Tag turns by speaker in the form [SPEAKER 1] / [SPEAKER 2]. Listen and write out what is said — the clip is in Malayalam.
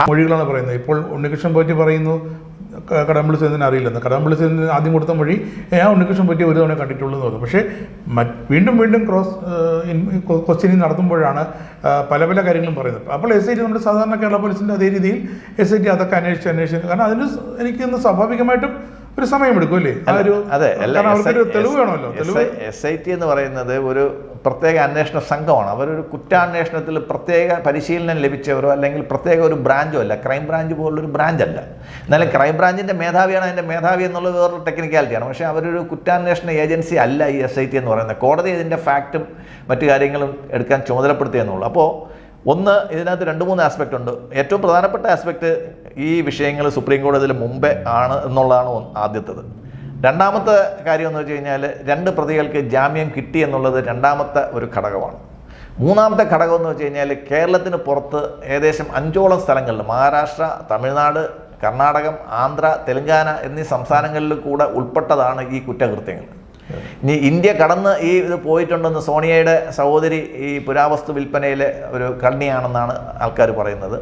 [SPEAKER 1] മൊഴികളാണ് പറയുന്നത്. ഇപ്പോൾ ഉണ്ണികൃഷ്ണൻ പോറ്റി പറയുന്നു കടകംപള്ളി സുരേന്ദ്രൻ അറിയില്ലെന്ന്. കടകംപള്ളി സുരേന്ദ്രൻ ആദ്യം കൊടുത്ത മൊഴി ഞാൻ ഉണ്ണികൃഷ്ണൻ പോറ്റി ഒരു തവണ കണ്ടിട്ടുള്ളൂ എന്ന് പറഞ്ഞു. പക്ഷേ വീണ്ടും ക്വസ്റ്റ്യനിങ് നടത്തുമ്പോഴാണ് പല കാര്യങ്ങളും പറയുന്നത്. അപ്പോൾ SIT നമ്മുടെ സാധാരണ കേരള പോലീസിൻ്റെ അതേ രീതിയിൽ SIT അതൊക്കെ അന്വേഷിച്ചു. കാരണം അതിന് എനിക്കൊന്ന് സ്വാഭാവികമായിട്ടും ഒരു സമയമെടുക്കും അല്ലേ? അവർക്കൊരു തെളിവ് വേണമല്ലോ.
[SPEAKER 2] SIT എന്ന് പറയുന്നത് ഒരു പ്രത്യേക അന്വേഷണ സംഘമാണ്. അവരൊരു കുറ്റാന്വേഷണത്തിൽ പ്രത്യേക പരിശീലനം ലഭിച്ചവരോ അല്ലെങ്കിൽ പ്രത്യേക ഒരു ബ്രാഞ്ചോ അല്ല. ക്രൈം ബ്രാഞ്ച് പോലുള്ളൊരു ബ്രാഞ്ചല്ല. എന്നാലും ക്രൈം ബ്രാഞ്ചിൻ്റെ മേധാവിയാണ് അതിൻ്റെ മേധാവി എന്നുള്ളത് വേറൊരു ടെക്നിക്കാലിറ്റിയാണ്. പക്ഷേ അവരൊരു കുറ്റാന്വേഷണ ഏജൻസി അല്ല ഈ SIT എന്ന് പറയുന്നത്. കോടതി ഇതിൻ്റെ ഫാക്റ്റും മറ്റു കാര്യങ്ങളും എടുക്കാൻ ചുമതലപ്പെടുത്തിയെന്നുള്ളൂ. അപ്പോൾ ഇതിനകത്ത് 2-3 ആസ്പെക്റ്റ് ഉണ്ട്. ഏറ്റവും പ്രധാനപ്പെട്ട ആസ്പെക്റ്റ് ഈ വിഷയങ്ങൾ സുപ്രീം കോടതിയിൽ മുമ്പേ ആണ് എന്നുള്ളതാണ് ആദ്യത്തേത്. രണ്ടാമത്തെ കാര്യം എന്ന് വെച്ച് കഴിഞ്ഞാൽ 2 പ്രതികൾക്ക് ജാമ്യം കിട്ടി എന്നുള്ളത് രണ്ടാമത്തെ ഒരു ഘടകമാണ്. മൂന്നാമത്തെ ഘടകം എന്ന് വെച്ച് കഴിഞ്ഞാൽ കേരളത്തിന് പുറത്ത് ഏകദേശം 5ഓളം സ്ഥലങ്ങളിൽ മഹാരാഷ്ട്ര, തമിഴ്നാട്, കർണാടകം, ആന്ധ്ര, തെലങ്കാന എന്നീ സംസ്ഥാനങ്ങളിൽ കൂടെ ഉൾപ്പെട്ടതാണ് ഈ കുറ്റകൃത്യങ്ങൾ. ഇനി ഇന്ത്യ കടന്ന് ഇത് പോയിട്ടുണ്ടെന്ന് സോണിയയുടെ സഹോദരി ഈ പുരാവസ്തു വിൽപ്പനയിലെ ഒരു കണ്ണിയാണെന്നാണ് ആൾക്കാർ പറയുന്നത്.